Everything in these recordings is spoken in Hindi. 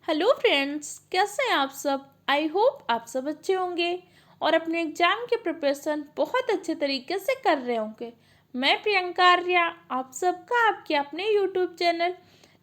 हेलो फ्रेंड्स, कैसे हैं आप सब। आई होप आप सब अच्छे होंगे और अपने एग्जाम के प्रिपरेशन बहुत अच्छे तरीके से कर रहे होंगे। मैं प्रियंका आर्या आप सबका आपके अपने YouTube channel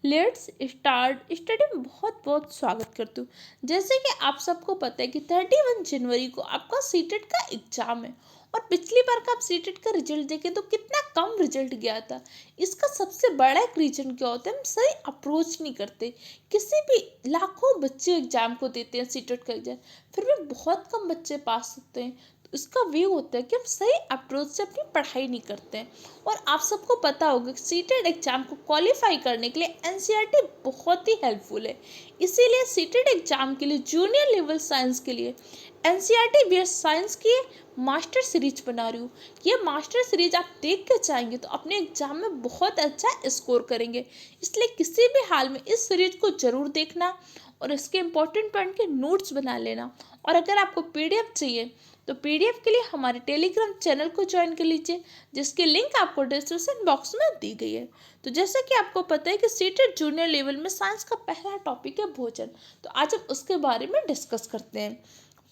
let's start study में बहुत बहुत स्वागत करती हूँ। जैसे कि आप सबको पता है कि 31 जनवरी को आपका सीटेट का एग्जाम है और पिछली बार का आप सीटेट का रिजल्ट देखें तो कितना कम रिजल्ट गया था। इसका सबसे बड़ा एक रीजन क्या होता है, हम सही अप्रोच नहीं करते। किसी भी लाखों बच्चे एग्जाम को देते हैं सीटेट का एग्जाम, फिर भी बहुत कम बच्चे पास होते हैं। तो इसका व्यू होता है कि हम सही अप्रोच से अपनी पढ़ाई नहीं करते हैं। और आप सबको पता होगा कि सीटेट एग्जाम को क्वालिफाई करने के लिए एनसीईआरटी बहुत ही हेल्पफुल है। इसीलिए सीटेट एग्जाम के लिए जूनियर लेवल साइंस के लिए एनसीईआरटी बेस्ड साइंस की मास्टर सीरीज बना रही हूँ। ये मास्टर सीरीज आप देख के चाहेंगे तो अपने एग्जाम में बहुत अच्छा स्कोर करेंगे। इसलिए किसी भी हाल में इस सीरीज को जरूर देखना और इसके इम्पोर्टेंट पॉइंट के नोट्स बना लेना। और अगर आपको पीडीएफ चाहिए तो पीडीएफ के लिए हमारे टेलीग्राम चैनल को ज्वाइन कर लीजिए, जिसकी लिंक आपको डिस्क्रिप्शन बॉक्स में दी गई है। तो जैसा कि आपको पता है कि सीटेट जूनियर लेवल में साइंस का पहला टॉपिक है भोजन, तो आज हम उसके बारे में डिस्कस करते हैं।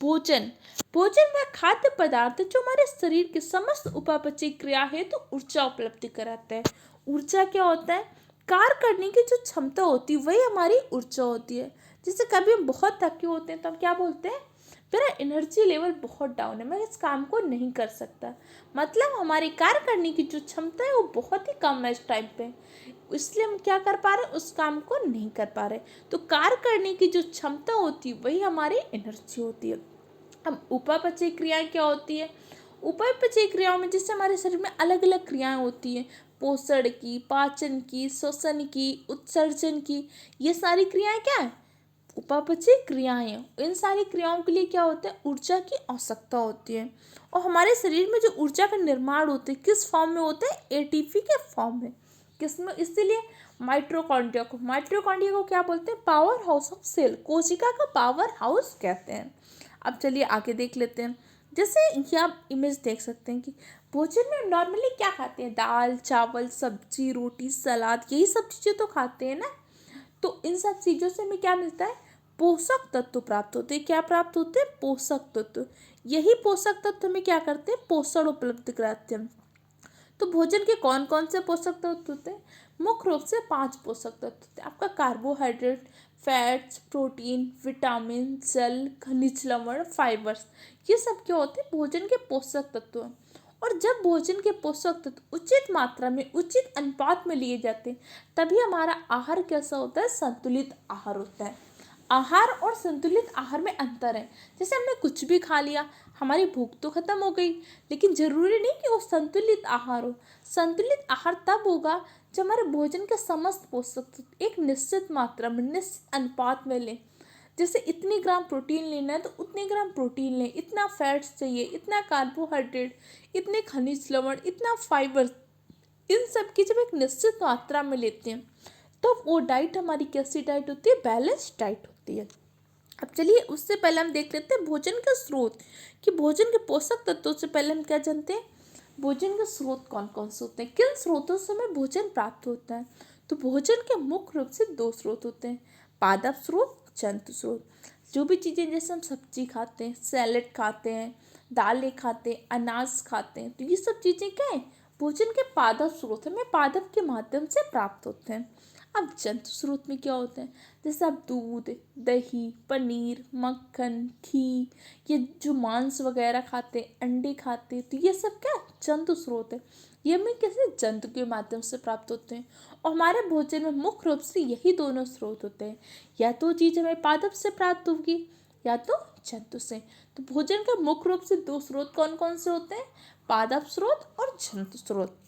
भोजन भोजन वह खाद्य पदार्थ जो हमारे शरीर की समस्त उपापचय क्रिया हेतु ऊर्जा उपलब्ध कराता है। ऊर्जा क्या होता है? कार्य करने की जो क्षमता होती है वही हमारी ऊर्जा होती है। जैसे कभी हम बहुत थके होते हैं तो हम क्या बोलते हैं, मेरा एनर्जी लेवल बहुत डाउन है, मैं इस काम को नहीं कर सकता। मतलब हमारी कार्य करने की जो क्षमता है वो बहुत ही कम है इस टाइम पे, इसलिए हम क्या कर पा रहे हैं, उस काम को नहीं कर पा रहे। तो कार्य करने की जो क्षमता होती है वही हमारी एनर्जी होती है। अब उपापचय क्रियाएं क्या होती है? उपापचय क्रियाओं में जैसे हमारे शरीर में अलग अलग क्रियाएं होती हैं, पोषण की, पाचन की, श्वसन की, उत्सर्जन की। ये सारी क्रियाएं क्या है? उपापचय क्रियाएं हैं। इन सारी क्रियाओं के लिए क्या होता है? ऊर्जा की आवश्यकता होती है। और हमारे शरीर में जो ऊर्जा का निर्माण होता है किस फॉर्म में होता है? एटीपी के फॉर्म में। किसमें? इसीलिए माइटोकॉन्ड्रिया को क्या बोलते हैं? पावर हाउस ऑफ सेल, कोशिका का पावर हाउस कहते हैं। अब चलिए आगे देख लेते हैं। जैसे ये आप इमेज देख सकते हैं कि भोजन में नॉर्मली क्या खाते हैं? दाल, चावल, सब्जी, रोटी, सलाद, यही सब चीज़ें तो खाते हैं ना। तो इन सब चीज़ों से हमें क्या मिलता है? पोषक तत्व प्राप्त होते हैं। क्या प्राप्त होते हैं? पोषक तत्व। यही पोषक तत्व हमें क्या करते हैं? पोषण उपलब्ध कराते हैं। तो भोजन के कौन कौन से पोषक तत्व होते हैं? मुख्य रूप से 5 पोषक तत्व होते हैं। आपका कार्बोहाइड्रेट, फैट्स, प्रोटीन, विटामिन, जल, खनिज लवण, फाइबर्स, ये सब क्या होते हैं? भोजन के पोषक तत्व हैं। और जब भोजन के पोषक तत्व उचित मात्रा में, उचित अनुपात में लिए जाते हैं, तभी हमारा आहार कैसा होता है? संतुलित आहार होता है। आहार और संतुलित आहार में अंतर है। जैसे हमने कुछ भी खा लिया, हमारी भूख तो खत्म हो गई, लेकिन जरूरी नहीं कि वो संतुलित आहार हो। संतुलित आहार तब होगा जब हमारे भोजन के समस्त पोषक तत्व एक निश्चित मात्रा में, निश्चित अनुपात में लें। जैसे इतनी ग्राम प्रोटीन लेना है तो उतने ग्राम प्रोटीन लें, इतना फैट्स चाहिए, इतना कार्बोहाइड्रेट, इतने खनिज लवण, इतना फाइबर, इन सब की जब एक निश्चित मात्रा में लेते हैं तो वो डाइट हमारी कैसी डाइट होती है? बैलेंस डाइट होती है। अब चलिए उससे पहले हम देख लेते हैं भोजन का स्रोत, कि भोजन के पोषक तत्वों से पहले हम क्या जानते हैं? भोजन के स्रोत कौन कौन से होते हैं, किन स्रोतों से हमें भोजन प्राप्त होता है? तो भोजन के मुख्य रूप से 2 स्रोत होते हैं, पादप स्रोत, जंतु स्रोत। जो भी चीज़ें, जैसे हम सब्जी खाते हैं, सैलेड खाते हैं, दालें खाते हैं, अनाज खाते हैं, तो ये सब चीज़ें क्या है? भोजन के पादप स्रोत हमें पादप के माध्यम से प्राप्त होते हैं। अब जंतु स्रोत में क्या होते हैं? जैसे आप दूध, दही, पनीर, मक्खन, घी, ये जो मांस वगैरह खाते हैं, अंडे खाते हैं, तो ये सब क्या जंतु स्रोत है। ये हमें किसी जंतु के माध्यम से प्राप्त होते हैं। और हमारे भोजन में मुख्य रूप से यही दोनों स्रोत होते हैं, या तो चीज़ हमें पादप से प्राप्त होगी या तो जंतु से। तो भोजन के मुख्य रूप से 2 स्रोत कौन कौन से होते हैं? पादप स्रोत और जंतु स्रोत।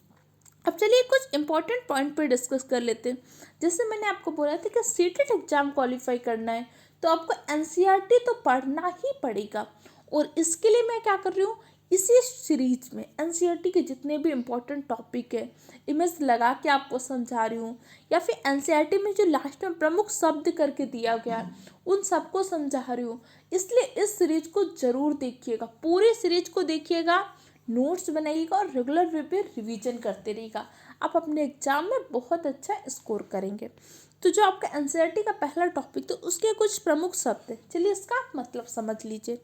अब चलिए कुछ इंपॉर्टेंट पॉइंट पे डिस्कस कर लेते हैं। जैसे मैंने आपको बोला था कि सीटेट एग्जाम क्वालिफाई करना है तो आपको एनसीईआरटी तो पढ़ना ही पड़ेगा। और इसके लिए मैं क्या कर रही हूँ, इसी सीरीज में एनसीईआरटी के जितने भी इम्पोर्टेंट टॉपिक है, इमेज लगा के आपको समझा रही हूँ, या फिर एनसीईआरटी में जो लास्ट में प्रमुख शब्द करके दिया गया है उन सबको समझा रही हूँ। इसलिए इस सीरीज को जरूर देखिएगा, पूरी सीरीज को देखिएगा, नोट्स बनाइएगा और रेगुलर वे पे रिवीजन करते रहिएगा। आप अपने एग्जाम में बहुत अच्छा स्कोर करेंगे। तो जो आपका एनसीईआरटी का पहला टॉपिक, तो उसके कुछ प्रमुख शब्द है, चलिए इसका आप मतलब समझ लीजिए।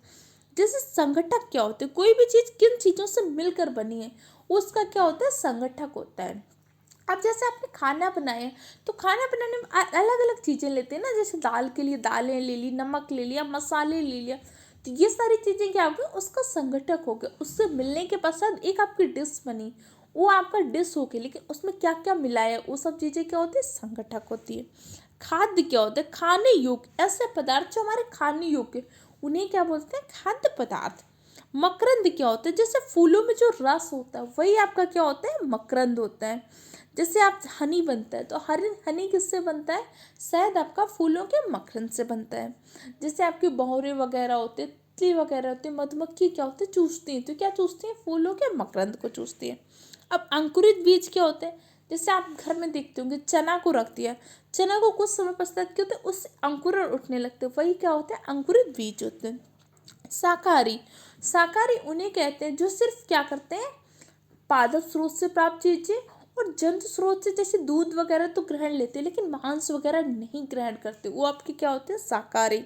जैसे संगठक क्या होते हैं, कोई भी चीज़ किन चीज़ों से मिलकर बनी है उसका क्या होता है, संगठक होता है। अब जैसे आपने खाना बनाया, तो खाना बनाने में अलग अलग चीज़ें लेते हैं ना, जैसे दाल के लिए दालें ले ली, नमक ले लिया, मसाले ले लिया, तो ये सारी चीज़ें क्या हो गई, उसका संगठक हो गया। उससे मिलने के पश्चात एक आपकी डिश बनी, वो आपका डिश हो गया, लेकिन उसमें क्या क्या मिलाया वो सब चीज़ें क्या होती है, संगठक होती है। खाद्य क्या होता है, खाने योग्य ऐसे पदार्थ जो हमारे खाने योग्य, उन्हें क्या बोलते हैं, खाद्य पदार्थ। मकरंद क्या होता है, जैसे फूलों में जो रस होता है वही आपका क्या होता है, मकरंद होता है। जैसे आप हनी बनता है, तो हरी हनी किससे बनता है, शहद आपका फूलों के मकरंद से बनता है। जैसे आपके भौरे वगैरह होते हैं, तितली वगैरह होते हैं, मधुमक्खी क्या होते हैं, चूसती हैं, तो क्या चूसती हैं, फूलों के मकरंद को चूसती है। अब अंकुरित बीज क्या होते हैं, जैसे आप घर में देखते होंगे चना को रख दिया, चना को कुछ समय पश्चात क्या होता है, उससे अंकुरण उठने लगते हैं, वही क्या होता है, अंकुरित बीज होते हैं। शाकाहारी, शाकाहारी उन्हें कहते हैं जो सिर्फ क्या करते हैं, पादप स्रोत से प्राप्त चीजें और जंतु स्रोत से, जैसे दूध वगैरह तो ग्रहण लेते हैं लेकिन मांस वगैरह नहीं ग्रहण करते, वो आपके क्या होते हैं, शाकाहारी।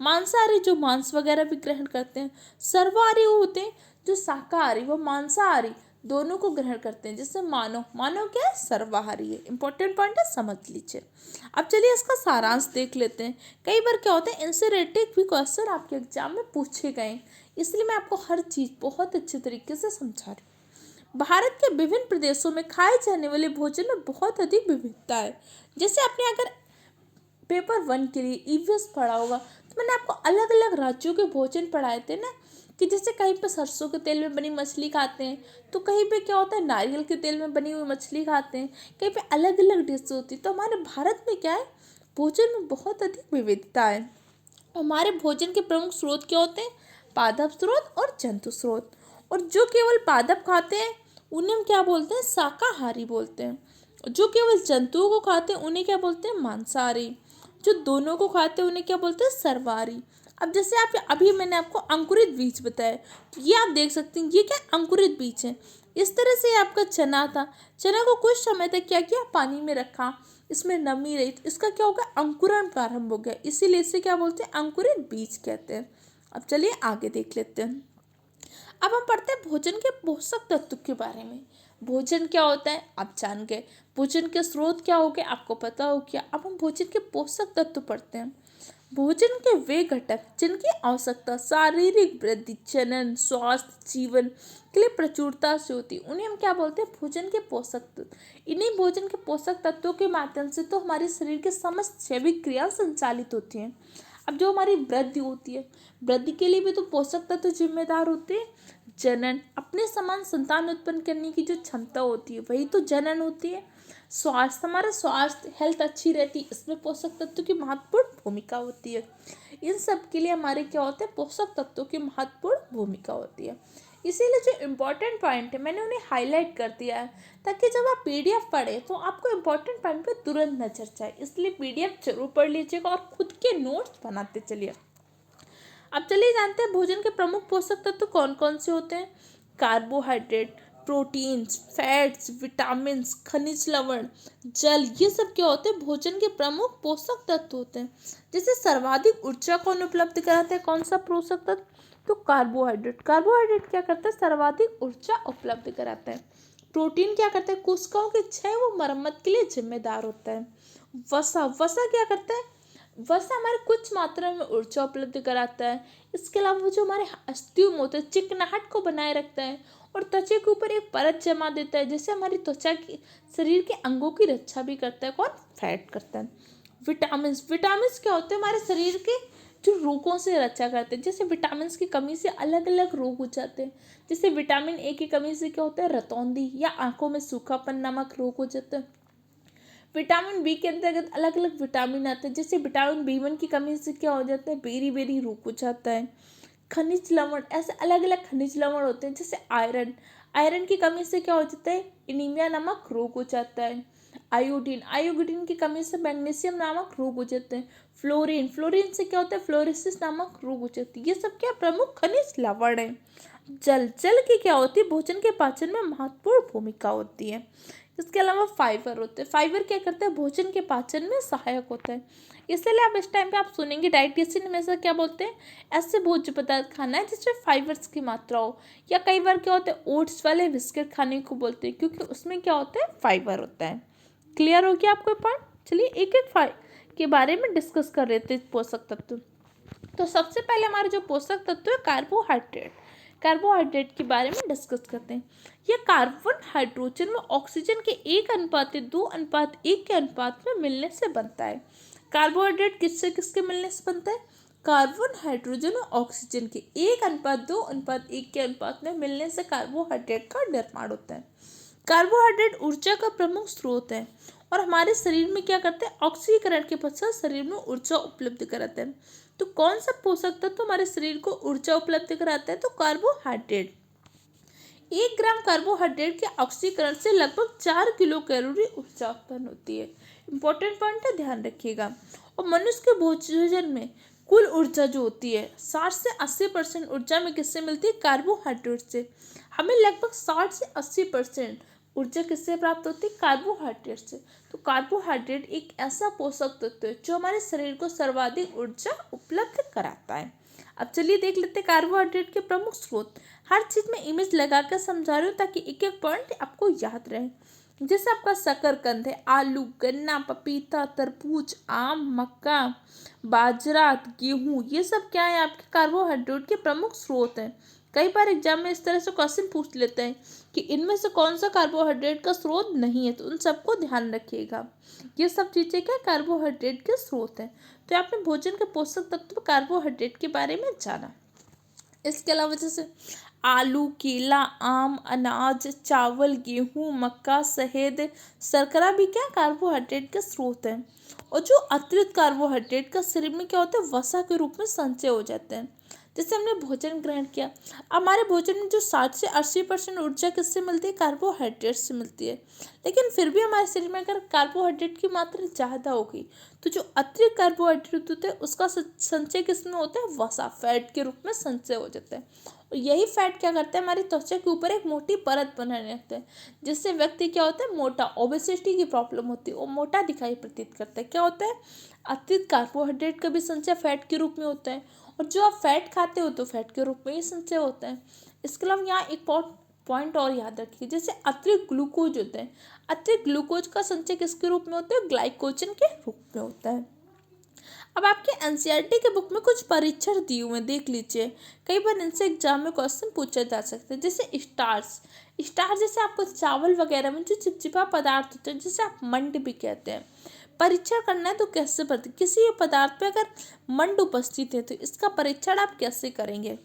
मांसाहारी जो मांस वगैरह भी ग्रहण करते हैं। सर्वाहारी वो होते हैं जो शाकाहारी व मांसाहारी दोनों को ग्रहण करते हैं, जैसे मानव, मानव क्या है, सर्वाहारी है। इंपॉर्टेंट पॉइंट है, समझ लीजिए। अब चलिए इसका सारांश देख लेते हैं। कई बार क्या होता है, इनसे रिलेटेड भी क्वेश्चन आपके एग्जाम में पूछे गए, इसलिए मैं आपको हर चीज़ बहुत अच्छे तरीके से समझा रही हूँ। भारत के विभिन्न प्रदेशों में खाए जाने वाले भोजन में बहुत अधिक विविधता है। जैसे आपने अगर पेपर 1 के लिए ईवीएस पढ़ा होगा, तो मैंने आपको अलग अलग राज्यों के भोजन पढ़ाए थे ना, कि जैसे कहीं पे सरसों के तेल में बनी मछली खाते हैं, तो कहीं पे क्या होता है, नारियल के तेल में बनी हुई मछली खाते हैं, कहीं पे अलग अलग डिश होती है। तो हमारे भारत में क्या है, भोजन में बहुत अधिक विविधता है। हमारे भोजन के प्रमुख स्रोत क्या होते हैं, पादप स्रोत और जंतु स्रोत। और जो केवल पादप खाते हैं उन्हें हम क्या बोलते हैं, शाकाहारी बोलते हैं। जो केवल जंतुओं को खाते हैं उन्हें क्या बोलते हैं, मांसाहारी। जो दोनों को खाते हैं उन्हें क्या बोलते हैं, सर्वाहारी। अब जैसे आप अभी मैंने आपको अंकुरित बीज बताया, तो ये आप देख सकते हैं, ये क्या अंकुरित बीज है। इस तरह से आपका चना था, चना को कुछ समय तक क्या किया, पानी में रखा, इसमें नमी रही, तो इसका क्या होगा, अंकुरण प्रारंभ हो गया, इसीलिए इसे क्या बोलते हैं, अंकुरित बीज कहते हैं। अब चलिए आगे देख लेते हैं। अब हम पढ़ते हैं भोजन के पोषक तत्व के बारे में। भोजन क्या होता है आप जान गए, भोजन के स्रोत क्या हो गए आपको पता हो क्या। अब हम भोजन के पोषक तत्व पढ़ते हैं। भोजन के वे घटक जिनकी आवश्यकता शारीरिक वृद्धि, जनन, स्वास्थ्य, जीवन के लिए प्रचुरता से होती है, उन्हें हम क्या बोलते हैं, भोजन के पोषक तत्व। इन्हीं भोजन के पोषक तत्वों के माध्यम से तो हमारे शरीर के समस्त जैविक क्रिया संचालित होती हैं। अब जो हमारी वृद्धि होती है, वृद्धि के लिए भी तो पोषक तत्व जिम्मेदार होते हैं। जनन, अपने समान संतान उत्पन्न करने की जो क्षमता होती है वही तो जनन होती है। स्वास्थ्य, हमारा स्वास्थ्य हेल्थ अच्छी रहती है, इसमें पोषक तत्व की महत्वपूर्ण भूमिका होती है। इन सब के लिए हमारे क्या होते हैं, पोषक तत्वों की महत्वपूर्ण भूमिका होती है। इसीलिए जो इम्पोर्टेंट पॉइंट है मैंने उन्हें हाईलाइट कर दिया है, ताकि जब आप पीडीएफ पढ़ें तो आपको इम्पोर्टेंट पॉइंट पे तुरंत नजर जाए। इसलिए पीडीएफ जरूर पढ़ लीजिएगा और खुद के नोट्स बनाते चलिए। अब चलिए जानते हैं भोजन के प्रमुख पोषक तत्व कौन कौन से होते हैं। कार्बोहाइड्रेट, प्रोटीन्स, फैट्स, विटामिन्स, खनिज लवण, जल, ये सब क्या होते हैं, भोजन के प्रमुख पोषक तत्व होते हैं। जैसे सर्वाधिक ऊर्जा कौन उपलब्ध कराता है, कौन सा पोषक तत्व, तो कार्बोहाइड्रेट। कार्बोहाइड्रेट क्या करता है, सर्वाधिक ऊर्जा उपलब्ध कराता है। प्रोटीन क्या करता है, कोशिकाओं की क्षय व मरम्मत के लिए जिम्मेदार होता है। वसा, वसा क्या करता है, वसा हमारे कुछ मात्रा में ऊर्जा उपलब्ध कराता है। इसके अलावा जो हमारे अस्थियों में होता है, चिकनाहट को बनाए रखता है और त्वचा के ऊपर एक परत जमा देता है, जिससे हमारी त्वचा की, शरीर के अंगों की रक्षा भी करता है। कौन, फैट करता है। विटामिन, विटामिन क्या होते हैं, हमारे शरीर के जो रोगों से रक्षा करते हैं। जैसे विटामिन की कमी से अलग अलग रोग हो जाते हैं। जैसे विटामिन ए की कमी से क्या होता है, रतौंधी या आंखों में सूखापन नामक रोग हो जाता है। विटामिन बी के अंतर्गत अलग अलग विटामिन आते हैं। जैसे विटामिन B1 की कमी से क्या हो जाता है, बेरी बेरी रोग हो जाता है। खनिज लवण, ऐसे अलग अलग खनिज लवण होते हैं। जैसे आयरन, आयरन की कमी से क्या हो जाता है, एनीमिया नामक रोग हो जाता है। आयोडीन, आयोडीन की कमी से मैग्नीशियम नामक रोग हो जाते हैं। फ्लोरीन, फ्लोरीन से क्या होता है, फ्लोरोसिस नामक रोग हो जाती है। ये सब क्या प्रमुख खनिज लवण है। जल, जल की क्या होती है, भोजन के पाचन में महत्वपूर्ण भूमिका होती है। इसके अलावा फाइबर होते हैं। फाइबर क्या करते हैं, भोजन के पाचन में सहायक होता है। इसलिए आप इस टाइम पे आप सुनेंगे डाइटिशियन हमेशा क्या बोलते हैं, ऐसे भोज्य पदार्थ खाना है जिसमें फाइबर्स की मात्रा हो। या कई बार क्या होता है, ओट्स वाले बिस्किट खाने को बोलते हैं क्योंकि उसमें क्या होता है, फाइबर होता है। क्लियर हो गया आपको पॉइंट। चलिए एक एक के बारे में डिस्कस कर रहे थे पोषक तत्व। तो सबसे पहले हमारे जो पोषक तत्व है कार्बोहाइड्रेट, कार्बोहाइड्रेट के बारे में डिस्कस करते हैं। यह कार्बन हाइड्रोजन व ऑक्सीजन के 1:2:1 के अनुपात में मिलने से बनता है। कार्बोहाइड्रेट किससे किसके मिलने से बनता है, कार्बन हाइड्रोजन और ऑक्सीजन के 1:2:1 के अनुपात में मिलने से कार्बोहाइड्रेट का निर्माण होता है। कार्बोहाइड्रेट ऊर्जा का प्रमुख स्रोत है और हमारे शरीर में क्या करते हैं, ऑक्सीकरण के पश्चात शरीर में ऊर्जा उपलब्ध कराते हैं। तो कौन सा पोषक तत्व हमारे शरीर को ऊर्जा उपलब्ध कराता है, तो कार्बोहाइड्रेट। 1 ग्राम कार्बोहाइड्रेट के ऑक्सीकरण से लगभग 4 किलो कैलोरी ऊर्जा उत्पन्न होती है। इंपॉर्टेंट पॉइंट है, ध्यान रखिएगा। और मनुष्य के भोजन में कुल ऊर्जा जो होती है 60 से 80% ऊर्जा में किससे मिलती है, कार्बोहाइड्रेट से। हमें लगभग 60 से 80% ऊर्जा किससे प्राप्त होती है, कार्बोहाइड्रेट से। तो कार्बोहाइड्रेट एक ऐसा पोषक तत्व है जो हमारे शरीर को सर्वाधिक ऊर्जा उपलब्ध कराता है। अब चलिए देख लेते हैं कार्बोहाइड्रेट के प्रमुख स्रोत। हर चीज में इमेज लगाकर समझा रही हूँ ताकि एक एक पॉइंट आपको याद रहे। जैसे आपका शकरकंद है, आलू, गन्ना, पपीता, तरबूज, आम, मक्का, बाजरा, गेहूँ, ये सब क्या है, आपके कार्बोहाइड्रेट के प्रमुख स्रोत हैं। कई बार एग्जाम में इस तरह से क्वेश्चन पूछ लेते हैं कि इनमें से कौन सा कार्बोहाइड्रेट का स्रोत नहीं है, तो उन सबको ध्यान रखिएगा। ये सब चीज़ें क्या कार्बोहाइड्रेट के स्रोत हैं। तो आपने भोजन के पोषक तत्व कार्बोहाइड्रेट के बारे में जाना। इसके अलावा जैसे आलू, केला, आम, अनाज, चावल, गेहूँ, मक्का, शहद, शर्करा भी क्या कार्बोहाइड्रेट के स्रोत हैं। और जो अतिरिक्त कार्बोहाइड्रेट का शरीर में क्या होता है, वसा के रूप में संचय हो जाते हैं। जैसे हमने भोजन ग्रहण किया, हमारे भोजन में जो 60 से 80% ऊर्जा किससे मिलती है, कार्बोहाइड्रेट से मिलती है। लेकिन फिर भी हमारे शरीर में अगर कार्बोहाइड्रेट की मात्रा ज़्यादा होगी तो जो अतिरिक्त कार्बोहाइड्रेट होते हैं उसका संचय किसमें होता है, वसा, फैट के रूप में संचय हो जाता है। और यही फैट क्या करता है, हमारी त्वचा के ऊपर एक मोटी परत बनाने लगता है जिससे व्यक्ति क्या होता है, मोटा, ओबेसिटी की प्रॉब्लम होती है, वो मोटा दिखाई प्रतीत करता है। क्या होता है, अतिरिक्त कार्बोहाइड्रेट का भी संचय फैट के रूप में होता है और जो आप फैट खाते हो तो फैट के रूप में ही संचय होता है। इसके अलावा यहाँ एक पॉइंट और याद रखिए, जैसे अतिरिक्त ग्लूकोज होते हैं, अतिरिक्त ग्लूकोज का संचय किसके रूप में होता है, ग्लाइकोजन के रूप में होता है। अब आपके एनसीईआरटी के बुक में कुछ परीक्षण दिए हुए हैं, देख लीजिए। कई बार इनसे एग्जाम में क्वेश्चन पूछा जा सकता है। जैसे स्टार्च जैसे आपको चावल वगैरह में जो चिपचिपा पदार्थ होते हैं जिसे आप मंड भी कहते हैं, परीक्षण करना है तो कैसे करते, किसी पदार्थ में अगर मंड उपस्थित है तो इसका परीक्षण आप कैसे करेंगे।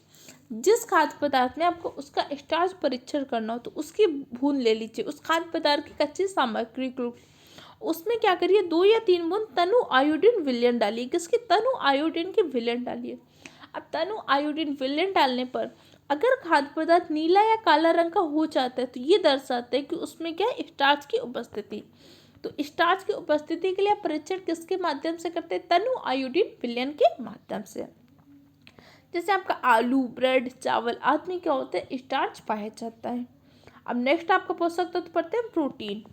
जिस खाद्य पदार्थ में आपको उसका स्टार्च परीक्षण करना हो तो उसकी बूंद ले लीजिए, उस खाद्य पदार्थ की कच्ची सामग्री को, उसमें क्या करिए 2 या 3 बूंद तनु आयोडीन विलयन डालिए। किसकी, तनु आयोडीन के विलयन डालिए। अब तनु आयोडीन विलयन डालने पर अगर खाद्य पदार्थ नीला या काला रंग का हो जाता है तो ये दर्शाता है कि उसमें क्या है, स्टार्च की उपस्थिति। तो स्टार्च की उपस्थिति के लिए परीक्षण किसके माध्यम से करते हैं, तनु आयोडीन विलयन के माध्यम से। जैसे आपका आलू, ब्रेड, चावल आदि में क्या होता है, स्टार्च पाया जाता है। अब नेक्स्ट आपका पोषक तत्व पढ़ते हैं प्रोटीन।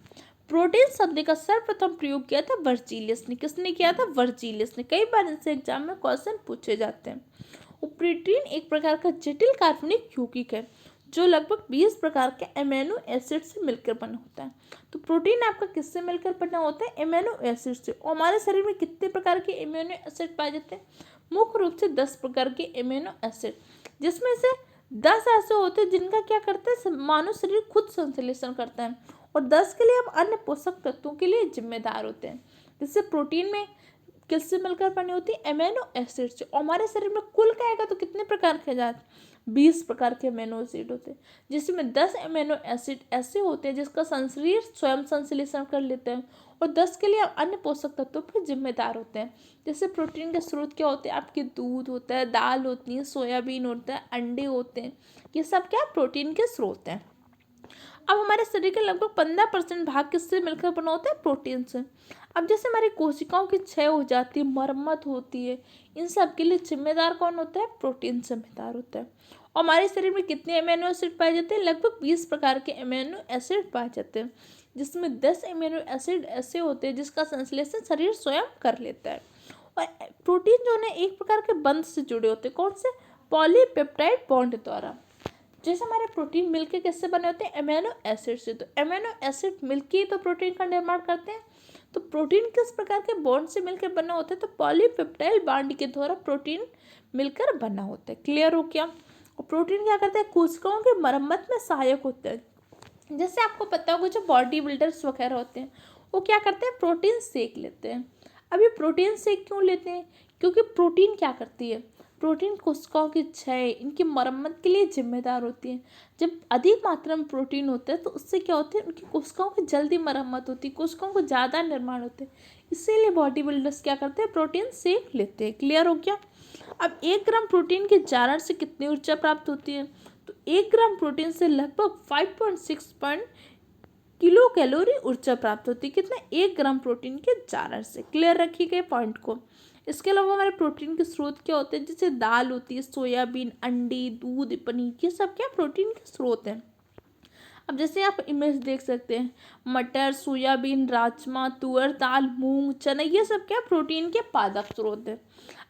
प्रोटीन शब्द का सर्वप्रथम प्रयोग किया था वर्जीलियस ने। किसने किया था, वर्जीलियस ने। कई बार इनसे एग्जाम में क्वेश्चन पूछे जाते हैं। और प्रोटीन एक प्रकार का जटिल कार्बनिक यौगिक है जो लगभग 20 प्रकार के अमीनो एसिड से मिलकर बना होता है। तो प्रोटीन आपका किससे मिलकर बना होता है, अमीनो एसिड से। और हमारे शरीर में कितने प्रकार के अमीनो एसिड पाए जाते हैं, मुख्य रूप से 10 प्रकार के अमीनो एसिड, जिसमें से 10 ऐसे होते हैं जिनका क्या करते हैं, मानव शरीर खुद संश्लेषण करता है और 10 के लिए हम अन्य पोषक तत्वों के लिए जिम्मेदार होते हैं। जैसे प्रोटीन में किससे मिलकर बनी होती है, अमीनो एसिड से। और हमारे शरीर में कुल कहेगा तो कितने प्रकार के जाते, 20 प्रकार के अमीनो एसिड होते हैं, जिसमें 10 अमीनो एसिड ऐसे होते हैं जिसका शरीर स्वयं संश्लेषण कर लेते हैं और 10 के लिए अन्य पोषक तत्वों पर जिम्मेदार होते हैं। जैसे प्रोटीन के स्रोत क्या होते हैं, आपके दूध होता है, दाल होती है, सोयाबीन होता है, अंडे होते हैं, ये सब क्या प्रोटीन के स्रोत हैं। अब हमारे शरीर के लगभग 15% भाग किससे मिलकर बना होता है, प्रोटीन से। अब जैसे हमारी कोशिकाओं की क्षय हो जाती है, मरम्मत होती है, इन सब के लिए जिम्मेदार कौन होता है, प्रोटीन जिम्मेदार होता है। और हमारे शरीर में कितने अमीनो एसिड पाए जाते हैं, लगभग 20 प्रकार के अमीनो एसिड पाए जाते हैं। जिसमें 10 अमीनो एसिड ऐसे होते हैं जिसका संश्लेषण शरीर स्वयं कर लेता है। और प्रोटीन जो है एक प्रकार के बंध से जुड़े होते हैं, कौन से? पॉलीपेप्टाइड बॉन्ड द्वारा। जैसे हमारे प्रोटीन मिलके किससे बने होते हैं? अमीनो एसिड से। तो अमीनो एसिड मिलके ही तो प्रोटीन का निर्माण करते हैं। तो प्रोटीन किस प्रकार के बॉन्ड से मिलकर बना होता है? तो पॉलीपेप्टाइड बॉन्ड के द्वारा प्रोटीन मिलकर बना होता है। क्लियर हो क्या? और प्रोटीन क्या करते हैं? कोशिकाओं की मरम्मत में सहायक होते हैं। जैसे आपको पता होगा जो बॉडी बिल्डर्स वगैरह होते हैं वो क्या करते हैं? प्रोटीन सेक लेते हैं। अब ये प्रोटीन सेक क्यों लेते हैं? क्योंकि प्रोटीन क्या करती है? प्रोटीन कोशिकाओं की क्षय, इनकी मरम्मत के लिए जिम्मेदार होती है। जब अधिक मात्रा में प्रोटीन होता है तो उससे क्या होता है? उनकी कोशिकाओं की जल्दी मरम्मत होती है, कोशिकाओं को ज़्यादा निर्माण होते हैं। इसीलिए बॉडी बिल्डर्स क्या करते हैं? प्रोटीन सेक लेते हैं। क्लियर हो गया? अब 1 ग्राम प्रोटीन के जारण से कितनी ऊर्जा प्राप्त होती है? तो 1 ग्राम प्रोटीन से लगभग 5.6 किलो कैलोरी ऊर्जा प्राप्त होती है। कितना? 1 ग्राम प्रोटीन के जारण से। क्लियर रखिए गए पॉइंट को। इसके अलावा हमारे प्रोटीन के स्रोत क्या होते हैं? जैसे दाल होती है, सोयाबीन, अंडे, दूध, पनीर, ये सब क्या प्रोटीन के स्रोत हैं। अब जैसे आप इमेज देख सकते हैं, मटर, सोयाबीन, राजमा, तुअर दाल, मूंग, चना, ये सब क्या प्रोटीन के पादप स्रोत हैं।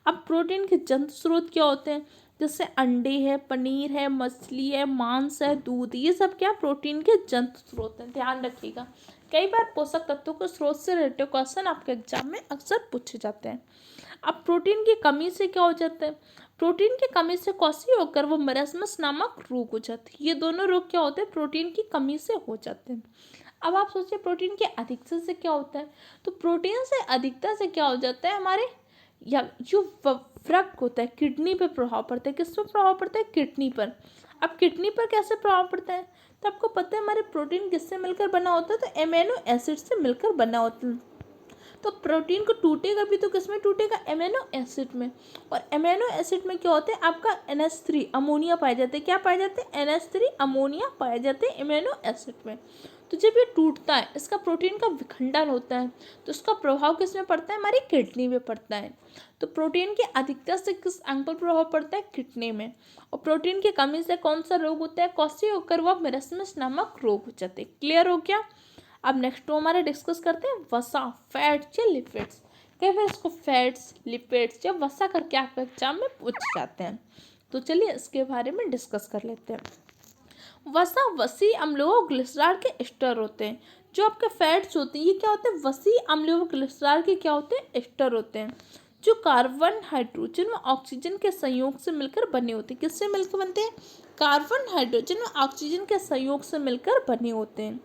अब प्रोटीन के जंतु स्रोत क्या होते हैं? जैसे अंडे है, पनीर है, मछली है, मांस है, दूध, ये सब क्या प्रोटीन के जंतु स्रोत हैं। ध्यान रखिएगा, कई बार पोषक तत्वों के स्रोत से रिलेटेड क्वेश्चन आपके एग्जाम में अक्सर पूछे जाते हैं। अब प्रोटीन की कमी से क्या हो जाता है? प्रोटीन की कमी से कौसी होकर वो मरासमस नामक रोग हो जाते हैं। ये दोनों रोग क्या होते हैं? प्रोटीन की कमी से हो जाते हैं। अब आप सोचिए प्रोटीन की अधिकता से क्या होता है? तो प्रोटीन से अधिकता से क्या हो जाता है? हमारे या जो वृक्क होता है, किडनी पर प्रभाव पड़ता है। किस पर प्रभाव पड़ता है? किडनी पर। अब किडनी पर कैसे प्रभाव पड़ता है? तो आपको पता है हमारे प्रोटीन किससे मिलकर बना होता है? तो अमीनो एसिड से मिलकर बना होता है। तो प्रोटीन को टूटेगा भी तो किसमें टूटेगा? अमीनो एसिड में। और अमीनो एसिड में क्या होता है? आपका NH3 अमोनिया पाए जाते हैं। क्या पाए जाते हैं? NH3 अमोनिया पाए जाते हैं अमीनो एसिड में। तो जब ये टूटता है, इसका प्रोटीन का विखंडन होता है, तो उसका प्रभाव किस में पड़ता है? हमारी किडनी में पड़ता है। तो प्रोटीन की अधिकता से किस अंग पर प्रभाव पड़ता है? किडनी में। और प्रोटीन की कमी से कौन सा रोग होता है? क्वासिओकरवा मेरस्मस नामक रोग हो जाते हैं। क्लियर हो गया? अब नेक्स्ट तो हमारे डिस्कस करते हैं वसा, फैट्स या लिपिड्स। कई बार इसको फैट्स, लिपिड्स या वसा करके आपके एग्जाम में पूछ जाते हैं। तो चलिए इसके बारे में डिस्कस कर लेते हैं। वसा वसी अम्लों और ग्लिसरॉल के एस्टर होते हैं। जो आपके फैट्स होते हैं ये क्या होते हैं? वसी अम्लों और ग्लिसरॉल के क्या होते हैं? एस्टर होते हैं, जो कार्बन हाइड्रोजन व ऑक्सीजन के संयोग से मिलकर बने होते हैं। किससे मिलकर बनते हैं? कार्बन हाइड्रोजन व ऑक्सीजन के संयोग से मिलकर बने होते हैं।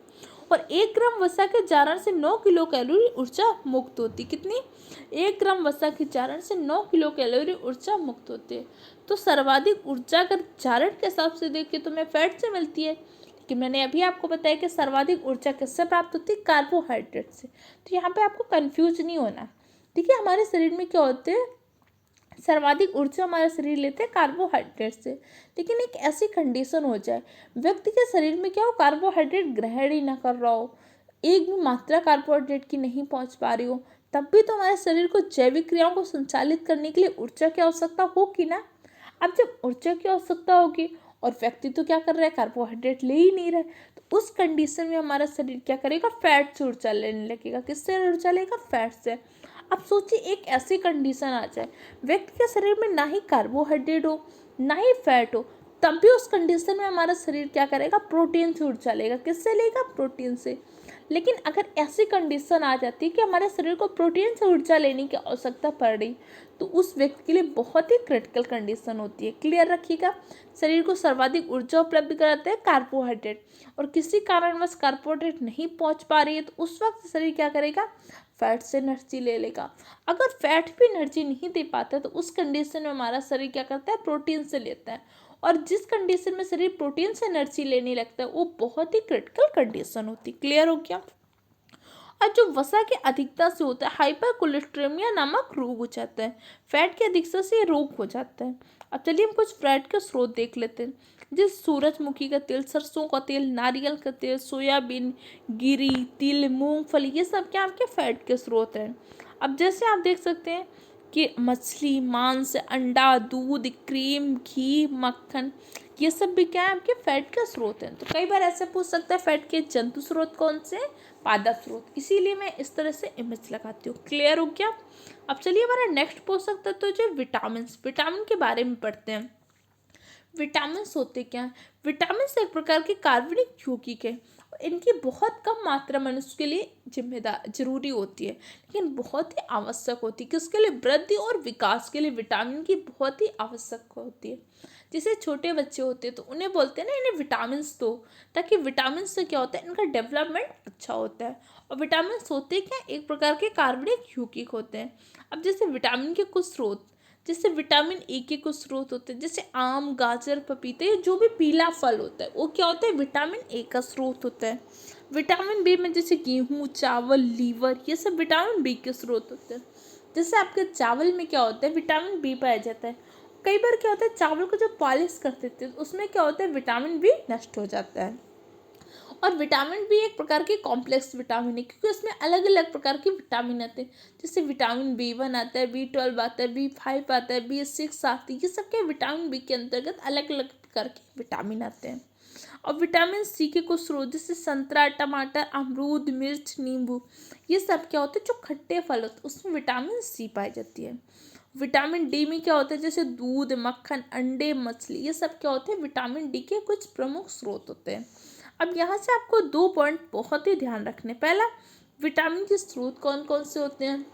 और 1 ग्राम वसा के जारण से 9 किलो कैलोरी ऊर्जा मुक्त होती। कितनी? 1 ग्राम वसा के जारण से 9 किलो कैलोरी ऊर्जा मुक्त होती है। तो सर्वाधिक ऊर्जा अगर जारण के हिसाब से देखें तो हमें फैट से मिलती है, लेकिन मैंने अभी आपको बताया कि सर्वाधिक ऊर्जा किससे प्राप्त होती है? कार्बोहाइड्रेट से। तो यहाँ पे आपको कंफ्यूज नहीं होना। देखिए हमारे शरीर में क्या होते हैं? सर्वाधिक ऊर्जा हमारा शरीर लेते हैं कार्बोहाइड्रेट से। लेकिन एक ऐसी कंडीशन हो जाए व्यक्ति के शरीर में क्या हो? कार्बोहाइड्रेट ग्रहण ही ना कर रहा हो, एक भी मात्रा कार्बोहाइड्रेट की नहीं पहुंच पा रही हो, तब भी तो हमारे शरीर को जैविक क्रियाओं को संचालित करने के लिए ऊर्जा की आवश्यकता होगी ना। अब जब ऊर्जा की आवश्यकता होगी और व्यक्ति तो क्या कर रहा है? कार्बोहाइड्रेट ले ही नहीं रहा है, तो उस कंडीशन में हमारा शरीर क्या करेगा? फैट से ऊर्जा लेने लगेगा। किससे ऊर्जा लेगा? फैट से। अब सोचिए एक ऐसी कंडीशन आ जाए व्यक्ति के शरीर में ना ही कार्बोहाइड्रेट हो ना ही फैट हो, तब भी उस कंडीशन में हमारा शरीर क्या करेगा? प्रोटीन से ऊर्जा लेगा। किससे लेगा? प्रोटीन से। लेकिन अगर ऐसी कंडीशन आ जाती है कि हमारे शरीर को प्रोटीन से ऊर्जा लेने की आवश्यकता पड़ रही, तो उस व्यक्ति के लिए बहुत ही क्रिटिकल कंडीशन होती है। क्लियर रखिएगा, शरीर को सर्वाधिक ऊर्जा उपलब्ध कराते हैं कार्बोहाइड्रेट, और किसी कारणवश कार्बोहाइड्रेट नहीं पहुंच पा रही है तो उस वक्त शरीर क्या करेगा? फैट से एनर्जी ले लेगा। अगर फैट भी एनर्जी नहीं दे पाता तो उस कंडीशन में हमारा शरीर क्या करता है? प्रोटीन से लेता है। और जिस कंडीशन में शरीर प्रोटीन से एनर्जी लेने लगता है वो बहुत ही क्रिटिकल कंडीशन होती है। क्लियर हो गया? और जो वसा की अधिकता से होता है हाइपरकोलेस्ट्रेमिया नामक रोग हो जाता है। फैट की अधिकता से ये रोग हो जाता है। अब चलिए हम कुछ फैट के स्रोत देख लेते हैं। जैसे सूरजमुखी का तेल, सरसों का तेल, नारियल का तेल, सोयाबीन, गिरी, तिल, मूंगफली, ये सब क्या आपके फैट के स्रोत हैं। अब जैसे आप देख सकते हैं कि मछली, मांस, अंडा, दूध, क्रीम, घी, मक्खन, ये सब भी क्या है, आपके फैट का स्रोत है। तो कई बार ऐसे पूछ सकता है फैट के जंतु स्रोत कौन से हैं, पादप स्रोत, इसीलिए मैं इस तरह से इमेज लगाती हूँ। क्लियर हो गया। अब चलिए हमारा नेक्स्ट पूछ सकता है तो जो विटामिन के बारे में पढ़ते हैं। विटामिन होते क्या हैं? विटामिन एक प्रकार के कार्बनिक यौगिक है। इनकी बहुत कम मात्रा मनुष्य के लिए जरूरी होती है, लेकिन बहुत ही आवश्यक होती है। किसके लिए? वृद्धि और विकास के लिए विटामिन की बहुत ही आवश्यक होती है। जैसे छोटे बच्चे होते हैं तो उन्हें बोलते हैं ना, इन्हें विटामिन दो, ताकि विटामिन से क्या होता है, इनका डेवलपमेंट अच्छा होता है। और विटामिन होते क्या, एक प्रकार के कार्बनिक यौगिक होते हैं। अब जैसे विटामिन के कुछ स्रोत, जैसे विटामिन ए के कुछ स्रोत होते हैं, जैसे आम, गाजर, पपीते, जो भी पीला फल होता है वो क्या होता है, विटामिन ए का स्रोत होता है। विटामिन बी में जैसे गेहूँ, चावल, लीवर, ये सब विटामिन बी के स्रोत होते हैं। जैसे आपके चावल में क्या होता है, विटामिन बी पाया जाता है। कई बार क्या होता है, चावल को जो पॉलिश कर देते हैं उसमें क्या होता है, विटामिन बी नष्ट हो जाता है। और विटामिन बी एक प्रकार की कॉम्प्लेक्स विटामिन है, क्योंकि उसमें अलग अलग प्रकार के विटामिन आते हैं। जैसे विटामिन B1 आता है, B12 आता है, B5 आता है, B6 आती है। ये सब क्या विटामिन बी के अंतर्गत अलग अलग प्रकार के विटामिन आते हैं। और विटामिन सी के कुछ स्रोत, जैसे संतरा, टमाटर, अमरूद, मिर्च, नींबू, ये सब क्या होते हैं, जो खट्टे फल होते हैं उसमें विटामिन सी पाई जाती है। विटामिन डी में क्या होता है, जैसे दूध, मक्खन, अंडे, मछली, ये सब क्या होते हैं, विटामिन डी के कुछ प्रमुख स्रोत होते हैं। अब यहाँ से आपको 2 पॉइंट बहुत ही ध्यान रखने। पहला, विटामिन के स्रोत कौन कौन से होते हैं,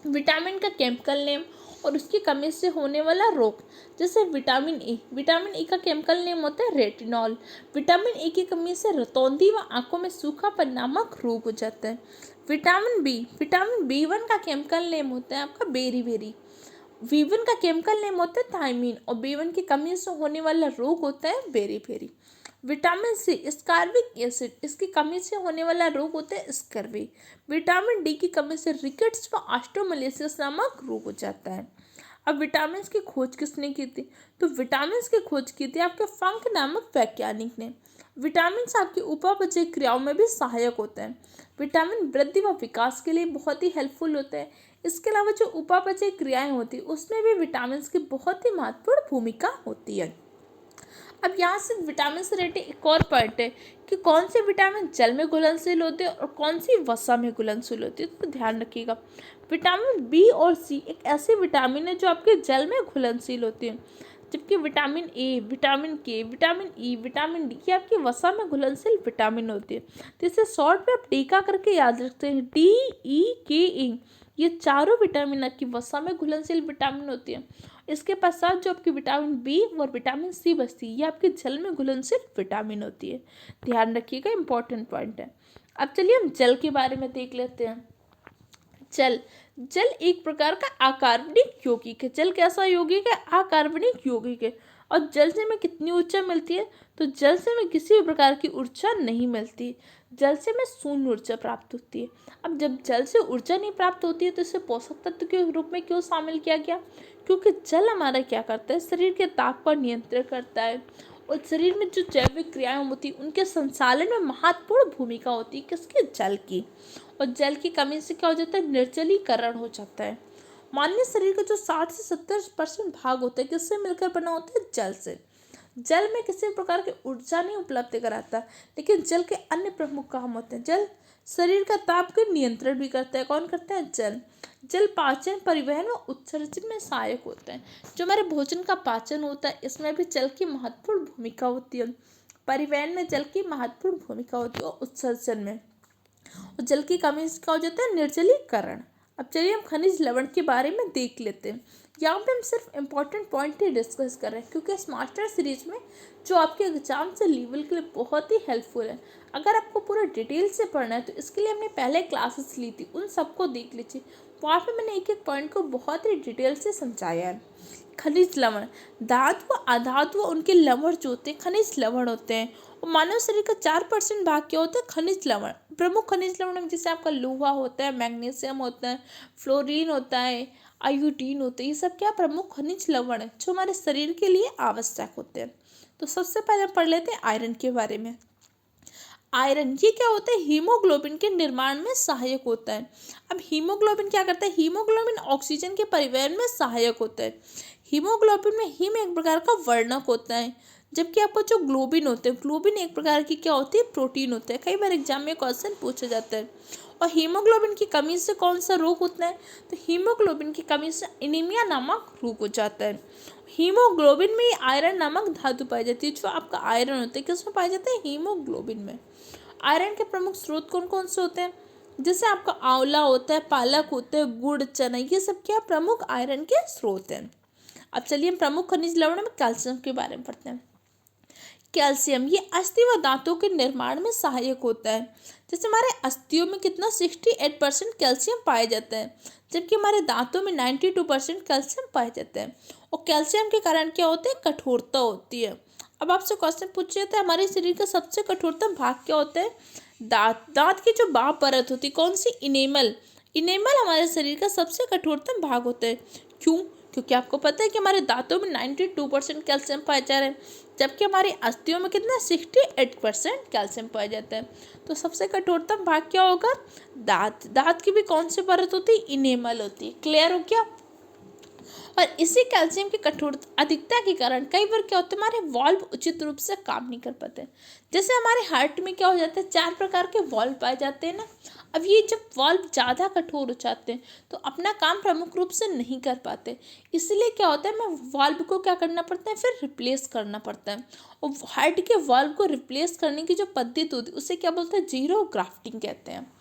विटामिन का केमिकल नेम और उसकी कमी से होने वाला रोग। जैसे विटामिन ए का केमिकल नेम होता है रेटिनॉल। विटामिन ए की कमी से रतौंधी व आंखों में सूखापन नामक रोग हो जाता है। विटामिन B1 का केमिकल नेम होता है आपका बेरी। V1 का केमिकल नेम होता है थायमीन और B1 की कमी से होने वाला रोग होता है बेरी। विटामिन सी स्कारबिक एसिड, इसकी कमी से होने वाला रोग होता है स्कर्वी। विटामिन डी की कमी से रिकेट्स व ऑस्टियोमालाइसिस नामक रोग हो जाता है। अब विटामिन की खोज किसने की थी, तो विटामिन की खोज की थी आपके फंक नामक वैज्ञानिक ने। विटामिन आपकी उपापचय क्रियाओं में भी सहायक होते हैं। विटामिन वृद्धि व विकास के लिए बहुत ही हेल्पफुल होते हैं। इसके अलावा जो उपापचय क्रियाएं होती है उसमें भी विटामिन की बहुत ही महत्वपूर्ण भूमिका होती है। अब यहाँ से विटामिन से रिलेटेड एक और पॉइंट है कि कौन से विटामिन जल में घुलनशील होते हैं और कौन सी वसा में घुलनशील होती है, तो ध्यान रखिएगा। विटामिन बी और सी एक ऐसे विटामिन है जो आपके जल में घुलनशील होते हैं, जबकि विटामिन ए, विटामिन के, विटामिन ई, विटामिन डी ये आपकी वसा में घुलनशील विटामिन होती है। तो इसे शॉर्ट में आप डी का करके याद रखते हैं, DEKA। ये चारों विटामिन आपकी वसा में घुलनशील विटामिन होती है। इसके पश्चात जो आपकी विटामिन बी और विटामिन सी बचती है, ये आपके जल में घुलनशील विटामिन होती है। ध्यान रखिएगा, इंपॉर्टेंट पॉइंट है। अब चलिए हम जल के बारे में देख लेते हैं। जल एक प्रकार का अकार्बनिक यौगिक है। जल कैसा यौगिक है, अकार्बनिक यौगिक है। और जल से हमें कितनी ऊर्जा मिलती है, तो जल से हमें किसी भी प्रकार की ऊर्जा नहीं मिलती। जल से हमें शून्य ऊर्जा प्राप्त होती है। अब जब जल से ऊर्जा नहीं प्राप्त होती है तो इसे पोषक तत्व के रूप में क्यों शामिल किया गया, क्योंकि जल हमारा क्या करता है, शरीर के ताप पर नियंत्रण करता है। और शरीर में जो जैविक क्रियाएं होती हैं उनके संचालन में महत्वपूर्ण भूमिका होती है किसकी, जल की। और जल की कमी से क्या हो जाता है, निर्जलीकरण हो जाता है। मानवीय शरीर का जो 60 से 70% भाग होता है किससे मिलकर बना होता है, जल से। जल में किसी प्रकार की ऊर्जा नहीं उपलब्ध कराता, लेकिन जल के अन्य प्रमुख काम होते हैं। जल शरीर का ताप के नियंत्रण भी करता है। कौन करता है, जल। जल पाचन, परिवहन व उत्सर्जन में सहायक होता है। जो हमारे भोजन का पाचन होता है इसमें भी जल की महत्वपूर्ण भूमिका होती है। परिवहन में जल की महत्वपूर्ण भूमिका होती है और उत्सर्जन में। और जल की कमी से क्या हो जाता है, निर्जलीकरण। अब चलिए हम खनिज लवण के बारे में देख लेते हैं। यहाँ पे हम सिर्फ इम्पॉर्टेंट पॉइंट ही डिस्कस कर रहे हैं, क्योंकि इस मास्टर सीरीज में जो आपके एग्जाम से लेवल के लिए बहुत ही हेल्पफुल है। अगर आपको पूरा डिटेल से पढ़ना है तो इसके लिए हमने पहले क्लासेस ली थी, उन सबको देख लीजिए। वहाँ पे मैंने एक एक पॉइंट को बहुत ही डिटेल से समझाया है। खनिज लवण, धातु व अधातु व उनके लवण जो होते हैं खनिज लवण होते हैं। और मानव शरीर का 4% भाग क्या होता है, खनिज लवण। प्रमुख खनिज लवण में जैसे आपका लोहा होता है, मैग्नीशियम होता है, फ्लोरीन होता है, आयोडीन होता है। ये सब क्या प्रमुख खनिज लवण है जो हमारे शरीर के लिए आवश्यक होते हैं। तो सबसे पहले पढ़ लेते हैं आयरन के बारे में। आयरन ये क्या होता है, हीमोग्लोबिन के निर्माण में सहायक होता है। अब हीमोग्लोबिन क्या करता है, हीमोग्लोबिन ऑक्सीजन के परिवहन में सहायक होता है। हीमोग्लोबिन में हीम एक प्रकार का वर्णक होता है, जबकि आपको जो ग्लोबिन होते हैं, ग्लोबिन एक प्रकार की क्या होती है, प्रोटीन होता है। कई बार एग्जाम में क्वेश्चन पूछा जाता है। और हीमोग्लोबिन की कमी से कौन सा रोग होता है, तो हीमोग्लोबिन की कमी से एनीमिया नामक रोग हो जाता है। हीमोग्लोबिन में आयरन नामक धातु पाई जाती है। जो आपका आयरन होता है किसमें पाया जाता है, हीमोग्लोबिन में। आयरन के प्रमुख स्रोत कौन कौन से होते हैं, जैसे आपका आंवला होता है, पालक होता है, गुड़, चना, ये सब क्या प्रमुख आयरन के स्रोत हैं। अब चलिए हम प्रमुख खनिज लवण में कैल्शियम के बारे में पढ़ते हैं। कैल्शियम ये अस्थि व दांतों के निर्माण में सहायक होता है। जैसे हमारे अस्थियों में कितना 68% कैल्शियम पाया जाता है, जबकि हमारे दांतों में 92% कैल्शियम पाया जाता है। और कैल्शियम के कारण क्या होता है, कठोरता होती है। अब आपसे क्वेश्चन पूछा जाता है हमारे शरीर का सबसे कठोरतम भाग क्या होता है, दांत। दांत की जो बाह्य परत होती है कौन सी, इनेमल। इनेमल हमारे शरीर का सबसे कठोरतम भाग होता है। क्यों, क्योंकि आपको पता है कि हमारे दांतों में 92% कैल्शियम पाया जा रहा है, जबकि हमारी अस्थियों में कितना 68% कैल्शियम पाया जाता है। तो सबसे कठोरतम भाग क्या होगा, दांत। दांत की भी कौन सी परत होती है, इनेमल होती है। क्लियर हो क्या। और इसी कैल्शियम की कठोर अधिकता के कारण कई बार क्या होता है, हमारे वाल्व उचित रूप से काम नहीं कर पाते। जैसे हमारे हार्ट में क्या हो जाता है, 4 प्रकार के वाल्व पाए जाते हैं ना। अब ये जब वाल्व ज़्यादा कठोर हो जाते हैं तो अपना काम प्रमुख रूप से नहीं कर पाते। इसलिए क्या होता है, हमें वाल्व को क्या करना पड़ता है, फिर रिप्लेस करना पड़ता है। और हार्ट के वाल्व को रिप्लेस करने की जो पद्धति होती है उसे क्या बोलते हैं, जीरो ग्राफ्टिंग कहते हैं।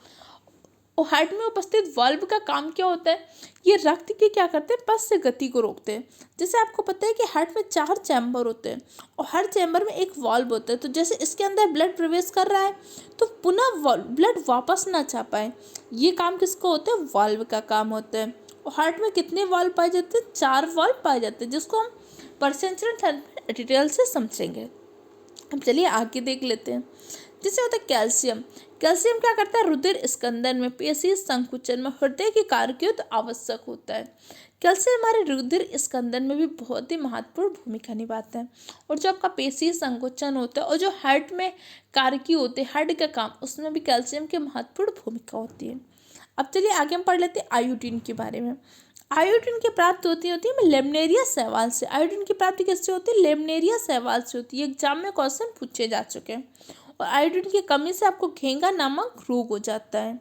और हार्ट में उपस्थित वाल्व का काम क्या होता है, ये रक्त की क्या करते हैं, पथ से गति को रोकते हैं। जैसे आपको पता है कि हार्ट में 4 चैम्बर होते हैं और हर चैम्बर में एक वाल्व होता है। तो जैसे इसके अंदर ब्लड प्रवेश कर रहा है तो पुनः ब्लड वापस ना जा पाए, ये काम किसका होता है, वाल्व का काम होता है। और हार्ट में कितने वाल्व पाए जाते हैं, 4 वाल्व पाए जाते हैं, जिसको हम परसेंटेज डिटेल से समझेंगे। अब चलिए आगे देख लेते हैं। जैसे होता है कैल्शियम। कैल्शियम क्या करता है, रुधिर स्कंदन में, पेशी संकुचन में, हृदय के कार्य के लिए आवश्यक होता है। कैल्शियम हमारे रुधिर स्कंदन में भी बहुत ही महत्वपूर्ण भूमिका निभाता है। और जो आपका पेशी संकुचन होता है और जो हार्ट में कार्य की होते हैं, हार्ट का काम, उसमें भी कैल्शियम की महत्वपूर्ण भूमिका होती है। अब चलिए आगे हम पढ़ लेते हैं आयोडीन के बारे में। आयोडीन की प्राप्ति होती है लेमनेरिया शैवाल से। आयोडीन की प्राप्ति किससे होती है, लेमनेरिया शैवाल से होती है। एग्जाम में क्वेश्चन पूछे जा चुके हैं। और आयोडीन की कमी से आपको घेंगा नामक रोग हो जाता है।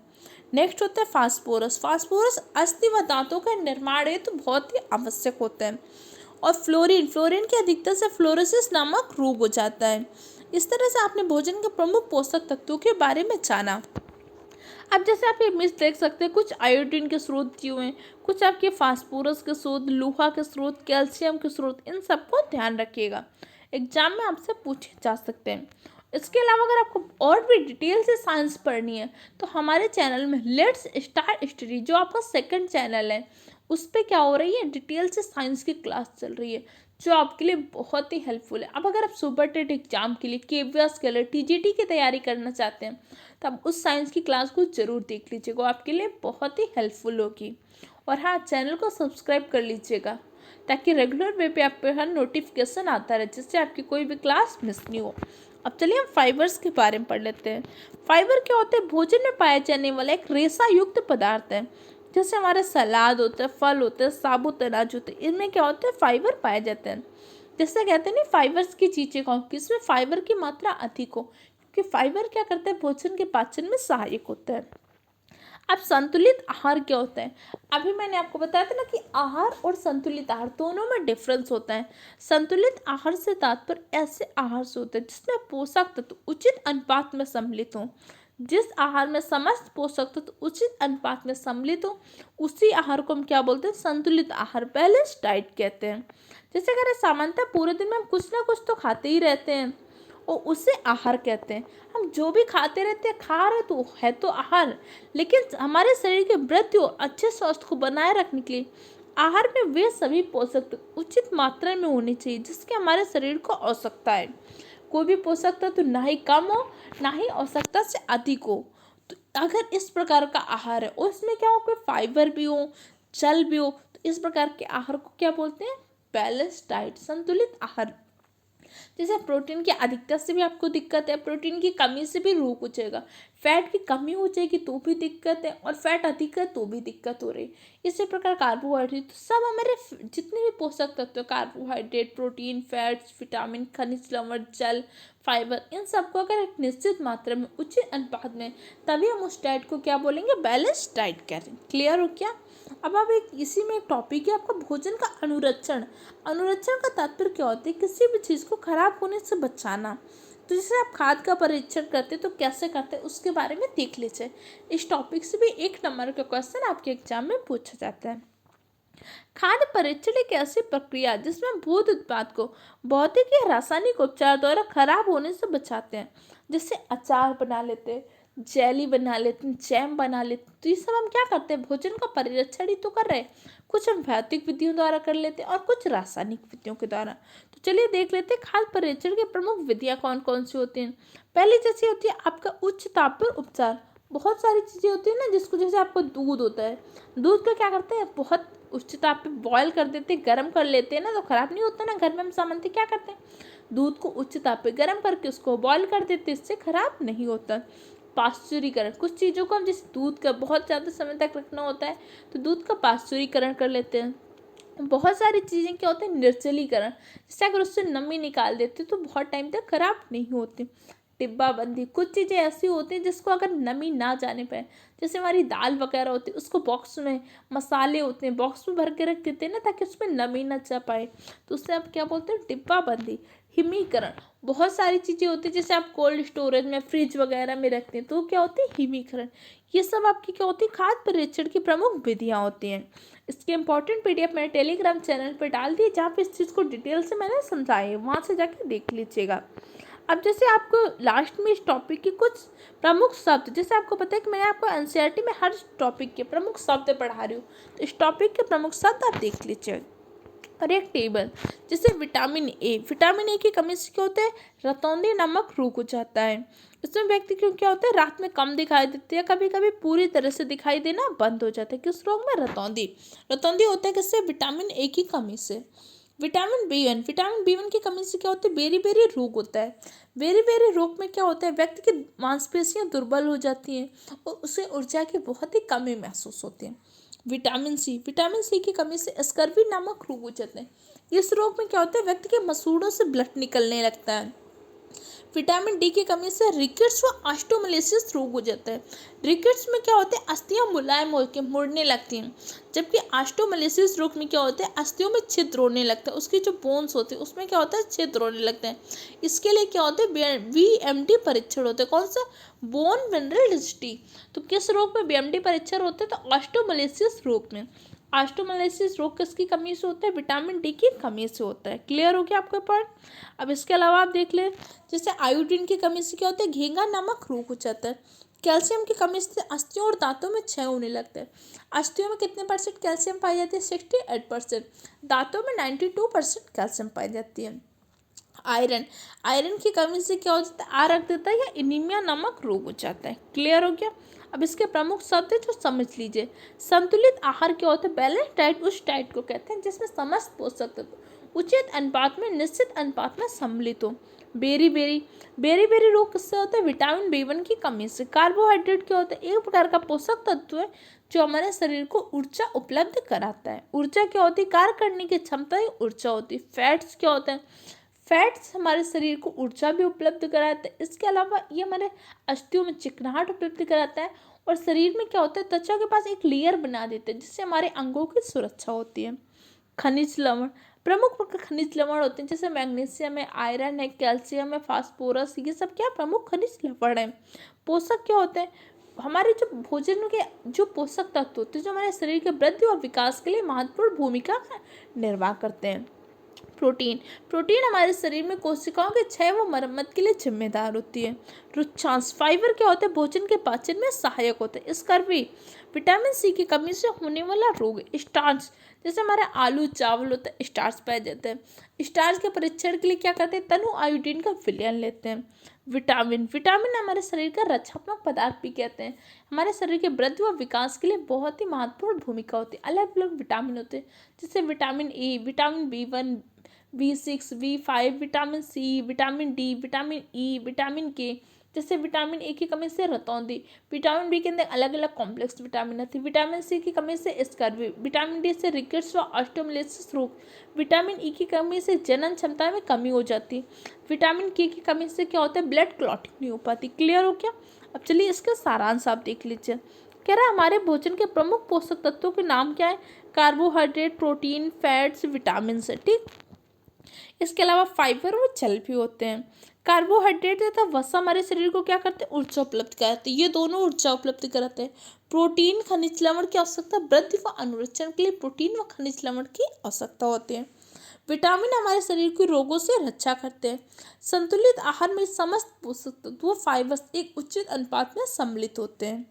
नेक्स्ट होता है फास्फोरस। फास्फोरस अस्थि व दांतों का निर्माण है तो बहुत ही आवश्यक होता है। और फ्लोरीन, फ्लोरीन की अधिकता से फ्लोरोसिस नामक रोग हो जाता है। इस तरह से आपने भोजन के प्रमुख पोषक तत्वों के बारे में जाना। अब जैसे आप ये इमेज देख सकते हैं, कुछ आयोडीन के स्रोत दिए हुए हैं, कुछ आपके फास्फोरस के स्रोत, लोहा के स्रोत, कैल्शियम के स्रोत, इन सबको ध्यान रखिएगा, एग्जाम में आपसे पूछे जा सकते हैं। इसके अलावा अगर आपको और भी डिटेल से साइंस पढ़नी है तो हमारे चैनल में लेट्स स्टार्ट स्टडी, जो आपका सेकंड चैनल है, उस पर क्या हो रही है, डिटेल से साइंस की क्लास चल रही है, जो आपके लिए बहुत ही हेल्पफुल है। अब अगर आप सुपर टेट एग्जाम के लिए, केवीएस के लिए, टीजीटी की तैयारी करना चाहते हैं तो आप उस साइंस की क्लास को ज़रूर देख लीजिएगा, आपके लिए बहुत ही हेल्पफुल होगी। और हाँ, चैनल को सब्सक्राइब कर लीजिएगा ताकि रेगुलर वे पे आप पे हर नोटिफिकेशन आता रहे, जिससे आपकी कोई भी क्लास मिस नहीं हो। अब चलिए हम फाइबर्स के बारे में पढ़ लेते हैं। फाइबर क्या होते हैं, भोजन में पाया जाने वाला एक रेशा युक्त पदार्थ है। जैसे हमारे सलाद होते हैं, फल होते हैं, साबुत अनाज होते हैं, इनमें क्या होता है, फाइबर पाए जाते हैं। जैसे कहते हैं ना, फाइबर्स की चीज़ें खाओ किसमें फाइबर की मात्रा अधिक हो, क्योंकि फाइबर क्या करता है, भोजन के पाचन में सहायक होता है। अब संतुलित आहार क्या होता है, अभी मैंने आपको बताया था ना कि आहार और संतुलित आहार दोनों में डिफरेंस होता है। संतुलित आहार से तात्पर्य ऐसे आहार से होता है जिसमें पोषक तत्व उचित अनुपात में सम्मिलित हों। जिस आहार में समस्त पोषक तत्व उचित अनुपात में सम्मिलित हो, उसी आहार को हम क्या बोलते हैं, संतुलित आहार, बैलेंस डाइट कहते हैं। जैसे अगर सामान्यतः पूरे दिन में हम कुछ ना कुछ तो खाते ही रहते हैं और उसे आहार कहते हैं। हम जो भी खाते रहते हैं, खा रहे तो है तो आहार, लेकिन हमारे शरीर के वृद्धि और अच्छे स्वास्थ्य को बनाए रखने के लिए आहार में वे सभी पोषक तत्व उचित मात्रा में होने चाहिए जिसके हमारे शरीर को आवश्यकता है। कोई भी पोषक तत्व ना ही कम हो ना ही आवश्यकता से अधिक हो। तो अगर इस प्रकार का आहार है और इसमें क्या हो, कोई फाइबर भी हो, जल भी हो, तो इस प्रकार के आहार को क्या बोलते हैं, बैलेंस डाइट, संतुलित आहार। जैसे प्रोटीन की अधिकता से भी आपको दिक्कत है, प्रोटीन की कमी से भी रोग हो जाएगा, फैट की कमी हो जाएगी तो भी दिक्कत है, और फैट अधिक है तो भी दिक्कत हो रही है। इसी प्रकार कार्बोहाइड्रेट, तो सब हमारे जितने भी पोषक तत्व हैं, कार्बोहाइड्रेट, प्रोटीन, फैट्स, विटामिन, खनिज लवण, जल, फाइबर, इन सबको अगर एक निश्चित मात्रा में, उचित अनुपात में, तभी हम उस डाइट को क्या बोलेंगे, बैलेंस डाइट कह रहे हैं। क्लियर हो क्या? अब एक इसी में एक टॉपिक है आपका भोजन का अनुरक्षण। अनुरक्षण का तात्पर्य क्या होता है, किसी भी चीज़ को खराब होने से बचाना। तो जैसे आप खाद का परीक्षण करते तो कैसे करते हैं उसके बारे में देख लीजिए। इस टॉपिक से भी 1 नंबर का क्वेश्चन आपके एग्जाम में पूछा जाता है। खाद्य परीक्षण एक ऐसी प्रक्रिया जिसमें भोज्य उत्पाद को भौतिक या रासायनिक उपचार द्वारा खराब होने से बचाते हैं। जैसे अचार बना लेते हैं, जेली बना लेते हैं, जैम बना लेते हैं, तो ये सब हम क्या करते हैं, भोजन का परिरक्षण ही तो कर रहे हैं। कुछ हम भौतिक विधियों द्वारा कर लेते हैं और कुछ रासायनिक विधियों के द्वारा। तो चलिए देख लेते हैं खाद्य परीक्षण की प्रमुख विधियाँ कौन कौन सी होती हैं। पहली जैसी होती है आपका उच्च ताप पर उपचार। बहुत सारी चीज़ें होती है ना, जिसको जैसे आपको दूध होता है, दूध का क्या करते हैं, बहुत उच्च ताप पे बॉयल कर देते हैं, गर्म कर लेते हैं ना, तो ख़राब नहीं होता ना। घर में हम सामान्यतः क्या करते हैं, दूध को उच्च ताप पे गर्म करके उसको बॉयल कर देते हैं, इससे ख़राब नहीं होता। पाश्चुरीकरण, कुछ चीज़ों को हम जैसे दूध का बहुत ज़्यादा समय तक रखना होता है तो दूध का पाश्चुरीकरण कर लेते हैं। बहुत सारी चीज़ें क्या होते हैं, निर्जलीकरण, जैसे अगर उससे नमी निकाल देते तो बहुत टाइम तक खराब नहीं होती। डिब्बाबंदी, कुछ चीज़ें ऐसी होती हैं जिसको अगर नमी ना जाने पाए, जैसे हमारी दाल वगैरह होती है उसको बॉक्स में, मसाले होते हैं बॉक्स में भर के रख देते हैं ना, ताकि उसमें नमी ना जा पाए, तो उससे आप क्या बोलते हैं, डिब्बाबंदी। हिमीकरण, बहुत सारी चीज़ें होती हैं जैसे आप कोल्ड स्टोरेज में, फ्रिज वगैरह में रखते हैं तो क्या होती है, हिमीकरण। ये सब आपकी क्या होती है, खाद्य परीक्षण की प्रमुख विधियाँ होती हैं। इसके इंपॉर्टेंट पीडीएफ मैंने टेलीग्राम चैनल पर डाल दी, जहाँ पे इस चीज़ को डिटेल से मैंने समझाया है, वहाँ से जाके देख लीजिएगा। अब जैसे आपको लास्ट में इस टॉपिक के कुछ प्रमुख शब्द, जैसे आपको पता है कि मैंने आपको एनसीईआरटी में हर टॉपिक के प्रमुख शब्द पढ़ा रही हूँ, तो इस टॉपिक के प्रमुख शब्द आप देख लीजिए। और एक टेबल, जैसे विटामिन ए, विटामिन ए की कमी से क्या होता है, रतौंधी नमक रोग हो जाता है। इसमें व्यक्ति को क्या होता है, रात में कम दिखाई देती है, कभी कभी पूरी तरह से दिखाई देना बंद हो जाता है। किस रोग में, रतौंधी। रतौंधी होता है किससे, विटामिन ए की कमी से। विटामिन बी 1, विटामिन बी 1 की कमी से क्या होता है, बेरी बेरी रोग होता है। बेरी बेरी रोग में क्या होता है, व्यक्ति की मांसपेशियां दुर्बल हो जाती हैं और उसे ऊर्जा की बहुत ही कमी महसूस होती है। विटामिन सी, विटामिन सी की कमी से स्कर्वी नामक रोग हो जाते हैं। इस रोग में क्या होता है, व्यक्ति के मसूड़ों से ब्लड निकलने लगता है। विटामिन डी की कमी से रिकेट्स व ऑस्टियोमाइलिस रोग हो जाता है। रिकेट्स में क्या होता है, अस्थियां मुलायम होकर मुड़ने लगती हैं, जबकि ऑस्टियोमाइलिस रोग में क्या होता है, अस्थियों में छिद्र होने लगता है, उसकी जो बोन्स होते हैं उसमें क्या होता है, छिद्र होने लगते हैं। इसके लिए क्या होता है, बीएमडी परीक्षण होते हैं। कौन सा, बोन मिनरल डेंसिटी। तो किस रोग में बीएमडी परीक्षण होते हैं, तो ऑस्टियोमाइलिस रोग में। ऑस्टियोमाइलिस रोग किसकी कमी से होता है, विटामिन डी की कमी से होता है। क्लियर हो गया आपका पॉइंट। अब इसके अलावा आप देख लें, जैसे आयोडीन की कमी से क्या होता है, घेंगा नामक रोग हो जाता है। कैल्शियम की कमी से अस्थियों और दांतों में क्षय होने लगता है। अस्थियों में कितने परसेंट कैल्शियम पाई जाती है, 68%। दांतों में 92% कैल्शियम पाई जाती है। आयरन, आयरन की कमी से क्या हो जाता है, आरक्तता या एनीमिया नामक रोग हो जाता है। क्लियर हो गया। अब इसके प्रमुख शब्द है जो समझ लीजिए। संतुलित आहार क्या होता है, बैलेंस डाइट उस डाइट को कहते हैं जिसमें समस्त पोषक तत्व उचित अनुपात में, निश्चित अनुपात में सम्मिलित हो। बेरी बेरी, बेरी बेरी रोग किससे होता है, विटामिन बी 1 की कमी से। कार्बोहाइड्रेट क्या होता है, एक प्रकार का पोषक तत्व है जो हमारे शरीर को ऊर्जा उपलब्ध कराता है। ऊर्जा क्या होती है, कार्य करने की क्षमता ही ऊर्जा होती है। फैट्स क्या होता है, फैट्स हमारे शरीर को ऊर्जा भी उपलब्ध कराता है। इसके अलावा ये हमारे अस्थियों में चिकनाहट उपलब्ध कराता है, और शरीर में क्या होता है, त्वचा के पास एक लेयर बना देते हैं जिससे हमारे अंगों की सुरक्षा होती है। खनिज लवण, प्रमुख खनिज लवण होते हैं जैसे मैग्नीशियम है, आयरन है, कैल्शियम है, फास्फोरस, ये सब क्या प्रमुख खनिज लवण है। पोषक क्या होते हैं, हमारे जो भोजन के जो पोषक तत्व होते हैं जो हमारे शरीर के वृद्धि और विकास के लिए महत्वपूर्ण भूमिका का निर्वाह करते हैं। प्रोटीन, प्रोटीन हमारे शरीर में कोशिकाओं के क्षय व मरम्मत के लिए जिम्मेदार होती है। रुचांश, फाइबर क्या होता है, भोजन के पाचन में सहायक होता है। स्कर्वी, विटामिन सी की कमी से होने वाला रोग। स्टार्च, जैसे हमारा आलू चावल होता है, स्टार्च पाया जाता है। स्टार्च के परीक्षण के लिए क्या करते हैं, तनु आयोडीन का विलयन लेते हैं। विटामिन, विटामिन हमारे शरीर का रक्षात्मक पदार्थ भी कहते हैं। हमारे शरीर के वृद्धि व विकास के लिए बहुत ही महत्वपूर्ण भूमिका होती है। अलग अलग विटामिन होते हैं जैसे vitamin A, vitamin B 1, B6, B5, vitamin C, vitamin D, vitamin E, vitamin K. जैसे विटामिन ए की कमी से रतौंधी, विटामिन बी के अंदर अलग अलग कॉम्प्लेक्स विटामिन आती है, विटामिन सी की कमी से स्कर्वी, विटामिन डी से रिकेट्स व ऑस्टियोमालाइसिस रोग, विटामिन ई की कमी से जनन क्षमता में कमी हो जाती है, विटामिन के की कमी से क्या होता है, ब्लड क्लॉटिंग नहीं हो पाती। क्लियर हो क्या? अब चलिए इसका सारांश आप देख लीजिए। कह रहा है हमारे भोजन के प्रमुख पोषक तत्वों के नाम क्या है? कार्बोहाइड्रेट, प्रोटीन, फैट्स, विटामिन है। ठीक, इसके अलावा फाइबर और जल भी होते हैं। कार्बोहाइड्रेट तथा वसा हमारे शरीर को क्या करते हैं? ऊर्जा उपलब्ध कराते हैं, ये दोनों ऊर्जा उपलब्ध कराते हैं। प्रोटीन खनिज लवण की आवश्यकता वृद्धि व अनुरक्षण के लिए प्रोटीन व खनिज लवण की आवश्यकता होती है। विटामिन हमारे शरीर के रोगों से रक्षा करते हैं। संतुलित आहार में समस्त पोषक तत्व फाइबर एक उचित अनुपात में सम्मिलित होते हैं।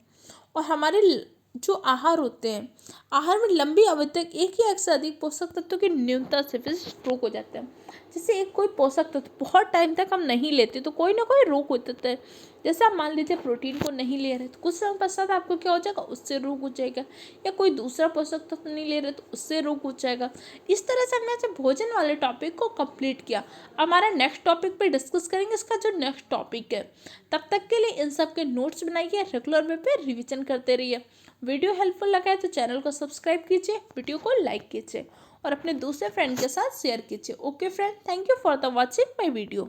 और हमारे जो आहार होते हैं, आहार में लंबी अवधि तक एक या एक से अधिक पोषक तत्वों की न्यूनता से फिर स्ट्रोक हो जाता है। जैसे एक कोई पोषक तत्व बहुत टाइम तक हम नहीं लेते तो कोई ना कोई रोग हो जाता है। जैसे आप मान लीजिए प्रोटीन को नहीं ले रहे तो कुछ समय पश्चात आपको क्या हो जाएगा, उससे रोग हो जाएगा, या कोई दूसरा पोषक तत्व नहीं ले रहे तो उससे रोग हो जाएगा। इस तरह से हमने आज भोजन वाले टॉपिक को कंप्लीट किया। हमारा नेक्स्ट टॉपिक पे डिस्कस करेंगे इसका जो नेक्स्ट टॉपिक है। तब तक के लिए इन सब के नोट्स बनाइए, रेगुलर वे पे रिविजन करते रहिए। वीडियो हेल्पफुल लगा है तो चैनल को सब्सक्राइब कीजिए, वीडियो को लाइक कीजिए और अपने दूसरे फ्रेंड के साथ शेयर कीजिए। Okay friend, thank you for the watching my video.